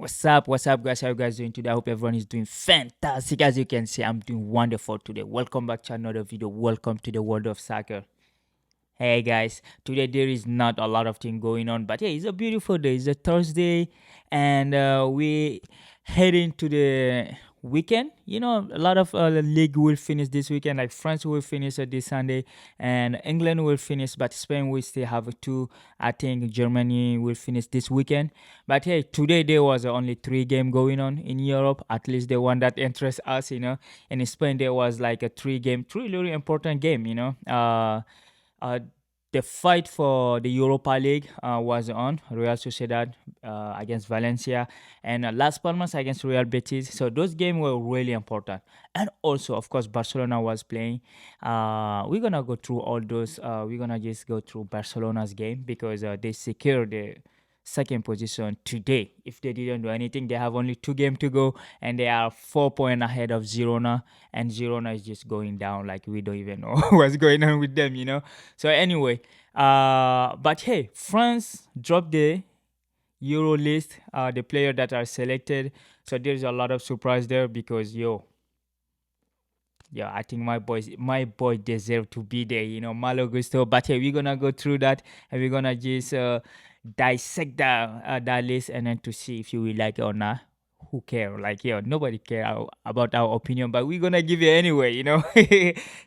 What's up? What's up, guys? How you guys doing today? I hope everyone is doing fantastic. As you can see, I'm doing wonderful today. Welcome back to another video. Welcome to the world of soccer. Hey guys, today there is not a lot of thing going on, but yeah, it's a beautiful day. It's a Thursday, and we heading to the weekend. A lot of the league will finish this weekend. Like France will finish this Sunday, and England will finish, but Spain will still have two. I think Germany will finish this weekend. But hey, today there was only three game going on in Europe. At least the one that interests us. And in Spain there was like a three really important game. Uh, the fight for the Europa League was on Real Sociedad against Valencia and Las Palmas against Real Betis. So those games were really important. And also, of course, Barcelona was playing. We're going to go through all those. We're going to just go through Barcelona's game because they secured the second position today. If they didn't do anything, they have only two games to go and they are 4 points ahead of Girona, and Girona is just going down like we don't even know what's going on with them. So anyway, but hey, France dropped the Euro list, the player that are selected. So there's a lot of surprise there because yeah, I think my boy deserve to be there, Malo Gusto. But hey, we're gonna go through that and we're gonna just dissect that list and then to see if you will like it or not. Who care? Like, nobody care about our opinion, but we're gonna give it anyway.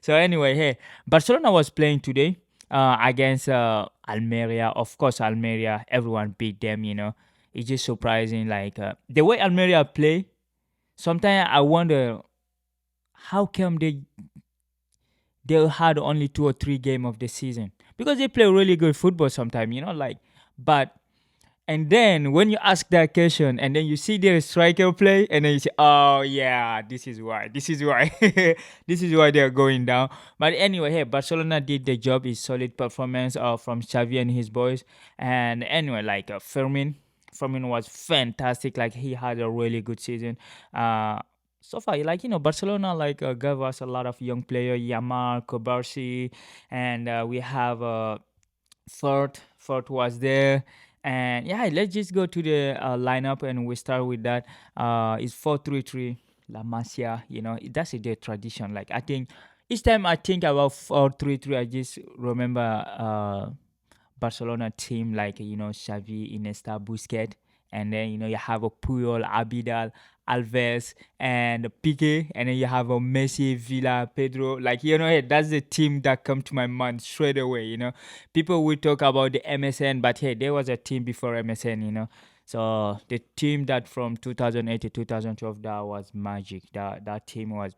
So anyway, hey, Barcelona was playing today against Almeria. Of course, Almeria, everyone beat them. It's just surprising, like the way Almeria play. Sometimes I wonder how come they had only 2 or 3 game of the season, because they play really good football sometimes, like. But and then when you ask that question and then you see their striker play and then you say, oh yeah, this is why this is why they're going down. But anyway, hey, Barcelona did the job. Is solid performance from Xavi and his boys. And anyway, like Fermin was fantastic. Like, he had a really good season. So far, like, Barcelona like gave us a lot of young player, Yamal, Kobarsi, and we have Fort was there. And yeah, let's just go to the lineup and we start with that. It's 4-3-3 La Masia. That's a day tradition. Like, I think each time I think about 4-3-3, I just remember Barcelona team, like, Xavi, Iniesta, Busquets, and then you have a Puyol, Abidal, Alves, and Pique, and then you have a Messi, Villa, Pedro. Like, hey, that's the team that come to my mind straight away. People will talk about the MSN, but hey, there was a team before MSN. So the team that from 2008 to 2012, that was magic. That team was,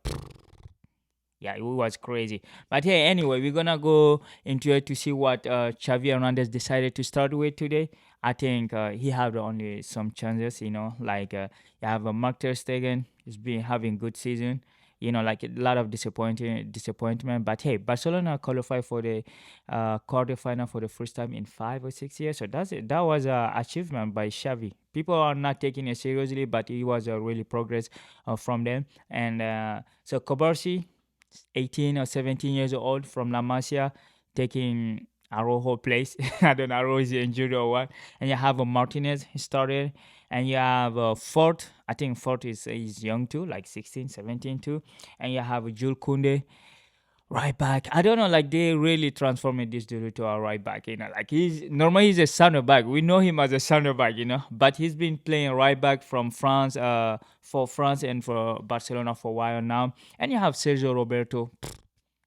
yeah, it was crazy. But hey, anyway, we're gonna go into it to see what Xavi Hernandez decided to start with today. I think he had only some chances, like you have a Mark Ter Stegen. He's been having good season. Like a lot of disappointment. But hey, Barcelona qualified for the quarterfinal for the first time in 5 or 6 years. So that's it. That was a achievement by Xavi. People are not taking it seriously, but it was a really progress from them. And so Kobarsi, 18 or 17 years old from La Masia, taking Arojo place. I don't know, Arojo is injured or what. And you have a Martinez, he started. And you have a Fort. I think Fort is young too, like 16, 17 too. And you have Jules Koundé, right back. I don't know, like they really transformed this dude to a right back. Like he's a center back. We know him as a center back. But he's been playing right back from France, for France and for Barcelona for a while now. And you have Sergio Roberto.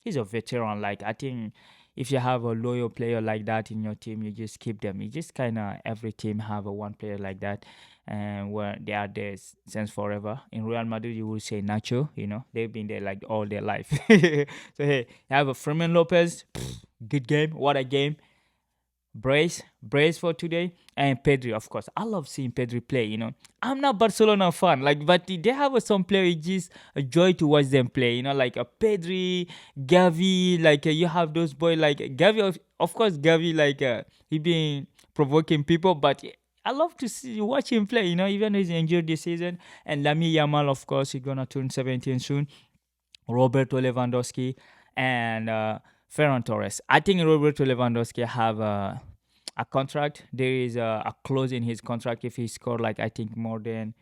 He's a veteran. Like, I think if you have a loyal player like that in your team, you just keep them. You just kind of, every team have a one player like that, and where they are there since forever. In Real Madrid, you will say Nacho. They've been there like all their life. So hey, you have a Fermin Lopez. Good game. What a game. Brace for today. And Pedri, of course. I love seeing Pedri play. I'm not Barcelona fan, like, but they have some player. It's just a joy to watch them play. Like a Pedri, Gavi. Like you have those boys like Gavi. Of course, Gavi, like he been provoking people, but I love to watch him play. Even though he's injured this season. And Lami Yamal, of course, he's gonna turn 17 soon. Roberto Lewandowski and Ferran Torres. I think Roberto Lewandowski have a contract. There is a clause in his contract. If he scored like I think more than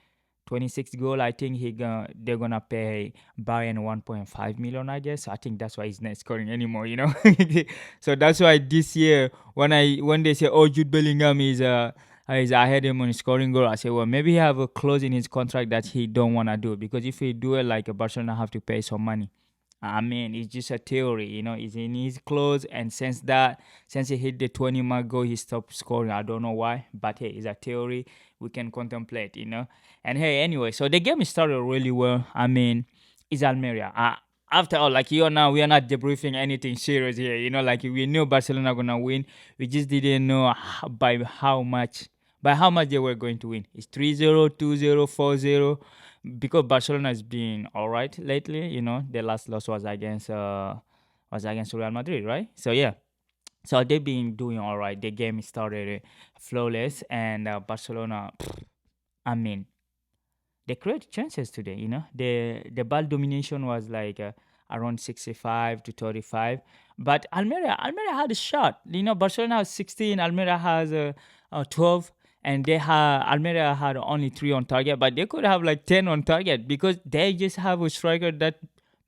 26 goal, I think they're gonna pay Bayern 1.5 million. I guess. I think that's why he's not scoring anymore. So that's why this year when they say, oh, Jude Bellingham is ahead him on scoring goal, I say, well, maybe he have a clause in his contract that he don't wanna do, because if he do it, like Barcelona have to pay some money. I mean, it's just a theory, it's in his clothes, and since he hit the 20 mark goal, he stopped scoring. I don't know why, but hey, it's a theory we can contemplate. And hey, anyway, so the game started really well. I mean, it's Almeria. After all, like now, we are not debriefing anything serious here. Like we knew Barcelona gonna win. We just didn't know by how much. By how much they were going to win. It's 3-0, 2-0, 4-0, because Barcelona has been all right lately. The last loss was against Real Madrid, right? So yeah, so they've been doing all right. The game started flawless, and Barcelona. I mean, they created chances today. The ball domination was like around 65 to 35, but Almeria had a shot. Barcelona has 16, Almeria has 12, and Almeria had only 3 on target, but they could have like 10 on target, because they just have a striker that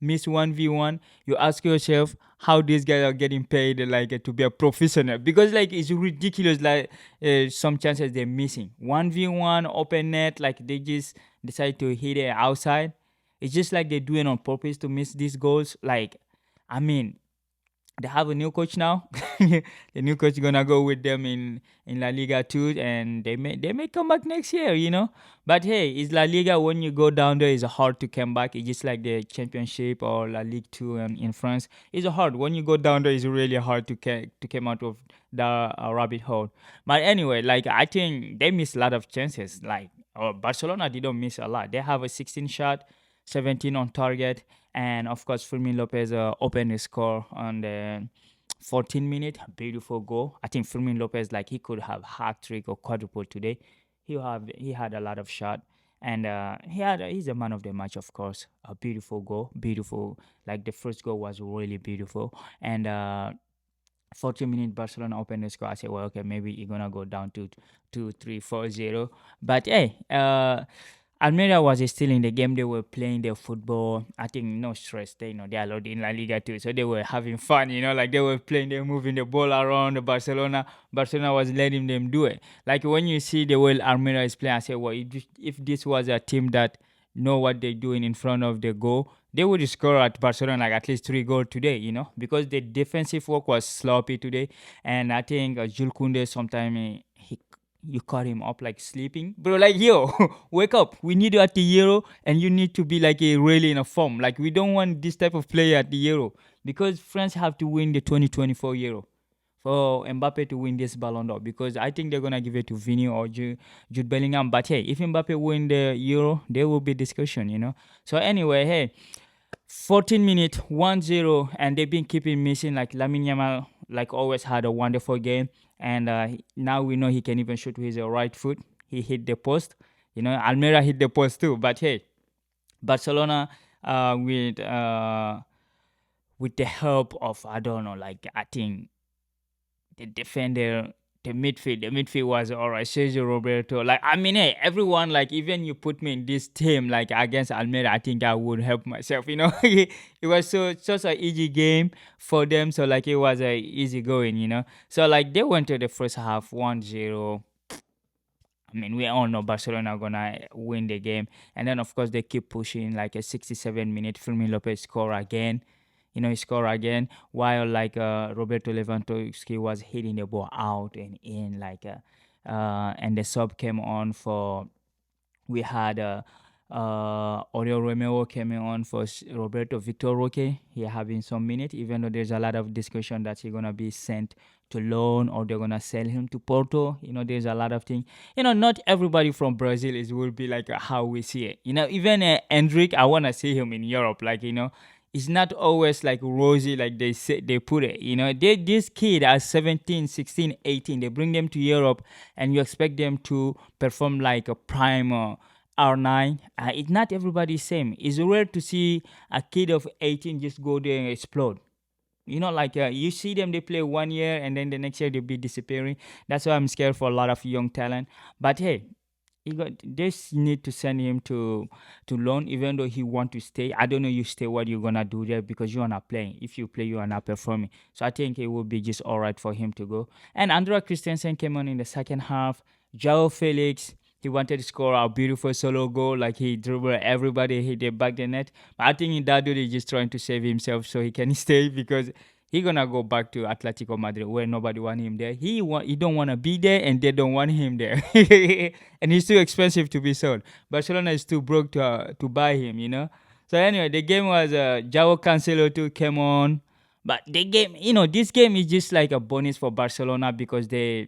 miss 1v1. You ask yourself how these guys are getting paid, like to be a professional, because like it's ridiculous, like some chances they're missing 1v1 open net, like they just decide to hit it outside. It's just like they're doing on purpose to miss these goals. Like, I mean, they have a new coach now. The new coach gonna go with them in La Liga too, and they may come back next year. But hey, it's La Liga. When you go down there, it's hard to come back. It's just like the Championship or La Ligue 2 in France. It's hard. When you go down there, it's really hard to come out of the rabbit hole. But anyway, like I think they missed a lot of chances. Like Barcelona didn't miss a lot. They have a 16 shot, 17 on target, and of course, Fermin Lopez opened the score on the 14 minute. Beautiful goal. I think Fermin Lopez, like, he could have hat trick or quadruple today. He had a lot of shot, and he's a man of the match, of course. A beautiful goal, beautiful. Like the first goal was really beautiful, and 40-minute Barcelona opened the score. I said, well, okay, maybe you're gonna go down to 2, 3, 4-0. But hey, Almeria was still in the game. They were playing their football. I think no stress. They are allowed in La Liga too, so they were having fun. Like they were playing, they were moving the ball around. Barcelona was letting them do it. Like when you see the way Almeria is playing, I say, well, if this was a team that know what they're doing in front of the goal, they would score at Barcelona like at least 3 goals today. Because the defensive work was sloppy today, and I think Jules Koundé sometimes he you caught him up like sleeping, bro. Like, yo, wake up, we need you at the Euro, and you need to be like a really in a form. Like, we don't want this type of player at the Euro, because France have to win the 2024 Euro for Mbappe to win this Ballon d'Or, because I think they're gonna give it to Vini or Jude Bellingham. But hey, if Mbappe win the Euro, there will be discussion. So anyway, hey, 14 minutes, 1-0, and they've been keeping missing. Like Lamine Yamal, like always, had a wonderful game, and now we know he can even shoot with his right foot. He hit the post. Almeria hit the post too. But hey, Barcelona, with the help of, I don't know, like I think the defender, the midfield was alright. Sergio Roberto, like I mean, hey, everyone, like even you put me in this team, like against Almeria, I think I would help myself. It was such an easy game for them, so like it was a easy going. So like they went to the first half 1-0. I mean, we all know Barcelona are gonna win the game, and then of course they keep pushing. Like a 67-minute, Fermin Lopez score again. He scored again, while like Roberto Lewandowski was hitting the ball out and in, like and the sub came on for. We had Oriol Romeo coming on for Roberto Victor Roque. He having some minutes, even though there's a lot of discussion that he's gonna be sent to loan or they're gonna sell him to Porto. There's a lot of things. Not everybody from Brazil will be like how we see it. Even Hendrik, I wanna see him in Europe. Like it's not always like rosy, like they put it. This kid at 17, 16, 18, they bring them to Europe, and you expect them to perform like a prime R9. It's not everybody same. It's rare to see a kid of 18 just go there and explode. You see them, they play 1 year and then the next year they'll be disappearing. That's why I'm scared for a lot of young talent. But hey, they need to send him to loan, even though he want to stay. I don't know, you stay, what you're gonna do there, because you are not playing. If you play, you are not performing. So I think it will be just all right for him to go. And Andrea Christensen came on in the second half. Joao Felix, he wanted to score a beautiful solo goal, like he dribbled everybody, hit the back the net. But I think in that dude is just trying to save himself so he can stay, because he gonna go back to Atletico Madrid where nobody want him there. He don't wanna be there, and they don't want him there. And he's too expensive to be sold. Barcelona is too broke to buy him. So anyway, the game was Joao Cancelo too came on, but the game, this game is just like a bonus for Barcelona, because they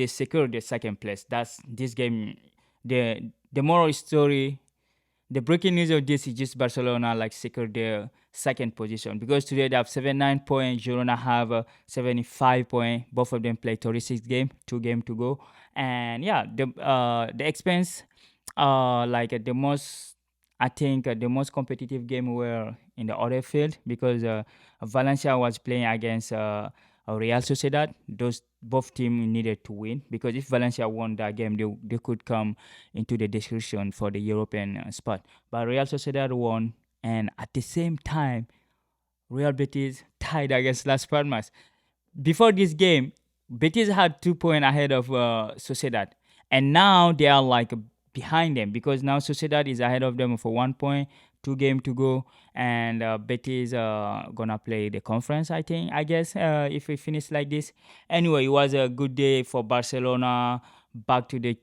secured the second place. That's this game. The moral story, the breaking news of this is just Barcelona like secured their second position, because today they have 79 points. Girona have 75 points. Both of them play 36 game, 2 game to go. And yeah, the expense, the most, I think the most competitive game were in the other field, because Valencia was playing against Real Sociedad. Those both teams needed to win, because if Valencia won that game, they could come into the discussion for the European spot. But Real Sociedad won, and at the same time, Real Betis tied against Las Palmas. Before this game, Betis had 2 points ahead of Sociedad, and now they are like behind them, because now Sociedad is ahead of them for 1 point, 2 game to go, and Betis gonna play the conference. I guess if we finish like this. Anyway, it was a good day for Barcelona. Back to the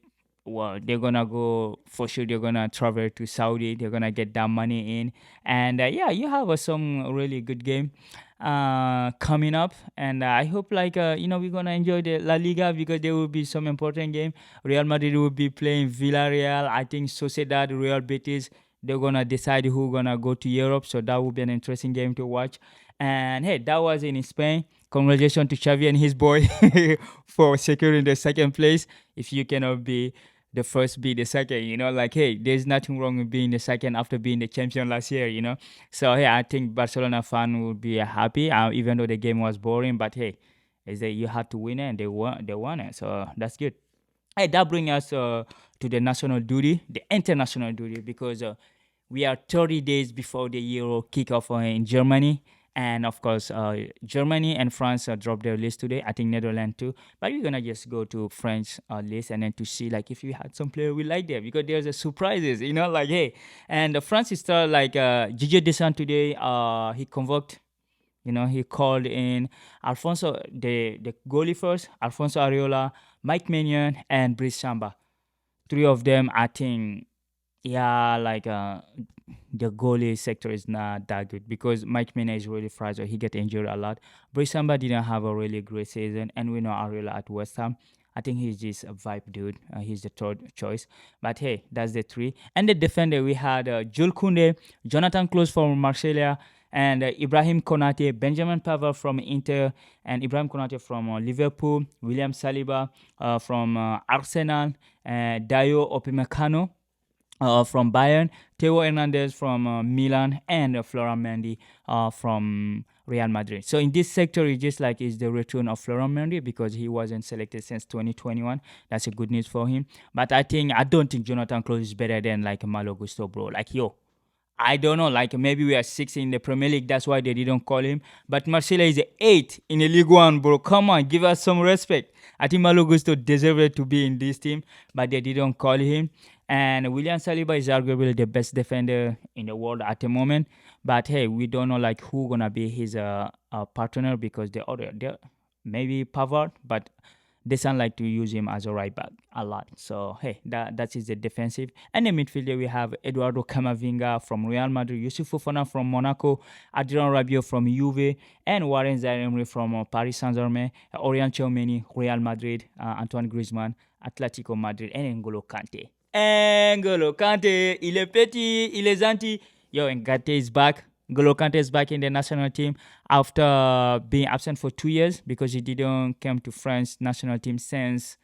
well, they're gonna go for sure. They're gonna travel to Saudi. They're gonna get that money in, and yeah, you have some really good game coming up, and I hope we're gonna enjoy the La Liga, because there will be some important game. Real Madrid will be playing Villarreal. I think Sociedad, Real Betis, they're gonna decide who gonna go to Europe, so that will be an interesting game to watch. And hey, that was in Spain. Congratulations to Xavi and his boy for securing the second place. If you cannot be the first, be the second, hey, there's nothing wrong with being the second after being the champion last year. So hey, I think Barcelona fan will be happy, even though the game was boring. But hey, is that you had to win it, and they won it, so that's good. Hey, that brings us to the national duty, the international duty, because we are 30 days before the Euro kickoff in Germany. And of course, Germany and France dropped their list today. I think Netherlands too. But we're gonna just go to French list, and then to see if we had some player we like there, because there's a surprises, hey. And France is still Gigi Deschamps today. He convoked. He called in Alfonso, the goalie first, Alfonso Areola, Mike Maignan, and Brice Samba. Three of them, I think, yeah, the goalie sector is not that good, because Mike Mena is really fragile. He get injured a lot. Brice Samba didn't have a really great season, and we know Areola at West Ham. I think he's just a vibe dude. He's the third choice. But hey, that's the three. And the defender, we had Jules Koundé, Jonathan Klaus from Marseille, and Ibrahim Konate, Benjamin Pavard from Inter, and Ibrahim Konate from Liverpool, William Saliba from Arsenal, Dayo Opamecano from Bayern, Theo Hernandez from Milan, and Florent Mendy from Real Madrid. So in this sector, it's just is the return of Florent Mendy, because he wasn't selected since 2021. That's a good news for him. But I don't think Jonathan Klaus is better than Malo Gusto, bro. I don't know, maybe we are 6 in the Premier League, that's why they didn't call him. But Marcelo is 8 in the Ligue 1, bro. Come on, give us some respect. I think Malo Gusto deserved to be in this team, but they didn't call him. And William Saliba is arguably the best defender in the world at the moment. But hey, we don't know who gonna be his partner, because the other, maybe Pavard, but they sound like to use him as a right back a lot. So hey, that is the defensive. And the midfielder, we have Eduardo Camavinga from Real Madrid, Yusuf Fofana from Monaco, Adrien Rabiot from Juve, and Warren Zaire-Emery from Paris Saint-Germain, Oriol Tchouameni, Real Madrid, Antoine Griezmann, Atletico Madrid, and Ngolo Kante. Ngolo Kante, il est petit, il est gentil. Yo, and Kante is back. Ngolo Kante is back in the national team after being absent for 2 years, because he didn't come to France national team since.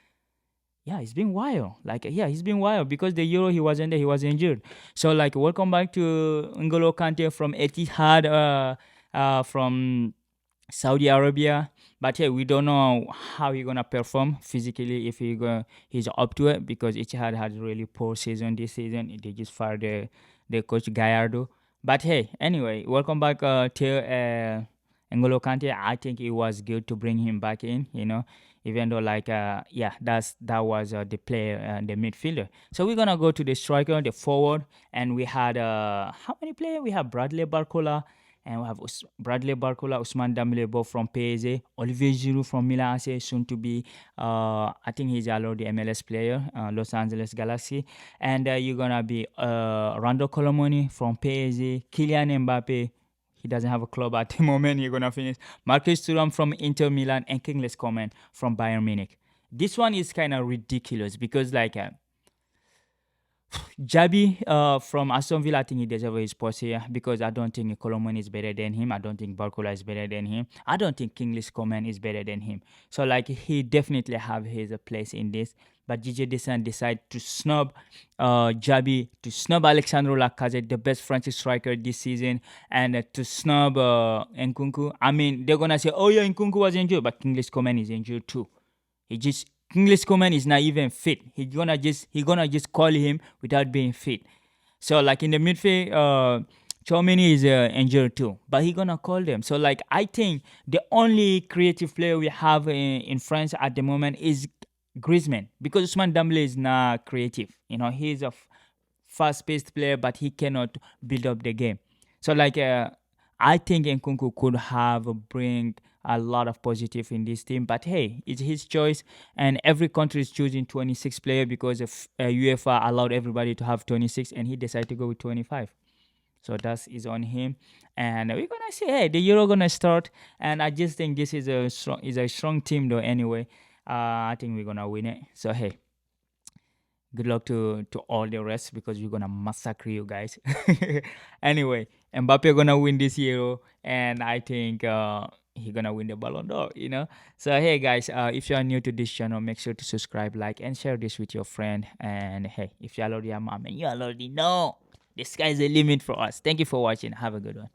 Yeah, it's been a while. It's been a while, because the Euro he wasn't there, he was injured. So welcome back to Ngolo Kante from Etihad from Saudi Arabia. But hey, we don't know how he's gonna perform physically if he's up to it because Etihad had a really poor season this season. They just fired the coach Gallardo. But hey, anyway, welcome back to Ngolo Kante. I think it was good to bring him back in. Even though yeah, that was the player, the midfielder. So we're gonna go to the striker, the forward, and we had how many players? We have Bradley Barcola, and we have Bradley Barcola, Ousmane Dembele both from PSG, Olivier Giroud from Milan AC, soon to be, I think he's already MLS player, Los Angeles Galaxy, and you're gonna be Rando Colomoni from PSG, Kylian Mbappe. He doesn't have a club at the moment. He's gonna finish. Marcus Thuram from Inter Milan and Kingsley Coman from Bayern Munich. This one is kind of ridiculous because Jabi from Aston Villa, I think he deserves his spot here because I don't think Colomani is better than him. I don't think Barcola is better than him. I don't think Kingsley Coman is better than him. So he definitely have his place in this. But Gigi Desan decided to snub Jabi, to snub Alexandro Lacazette, the best French striker this season, and to snub Nkunku. I mean, they're gonna say, oh yeah, Nkunku was injured, but Kingsley Coman is injured too. He just English Coman is not even fit. He gonna just call him without being fit. So in the midfield, Chomini is injured too, but he gonna call them. So I think the only creative player we have in France at the moment is Griezmann because Usman Dembele is not creative. He's a fast-paced player, but he cannot build up the game. So I think Nkunku could have bring a lot of positive in this team, but hey, it's his choice, and every country is choosing 26 player because of UEFA allowed everybody to have 26, and he decided to go with 25. So that is on him, and we're gonna see. Hey, the Euro gonna start, and I just think this is a strong team though. Anyway, I think we're gonna win it. So hey, good luck to all the rest because we're gonna massacre you guys. Anyway, Mbappe gonna win this Euro, and I think he gonna win the Ballon d'Or. So hey guys, if you are new to this channel, make sure to subscribe, like, and share this with your friend. And hey, if you already are mom, and you already know the sky's the limit for us. Thank you for watching. Have a good one.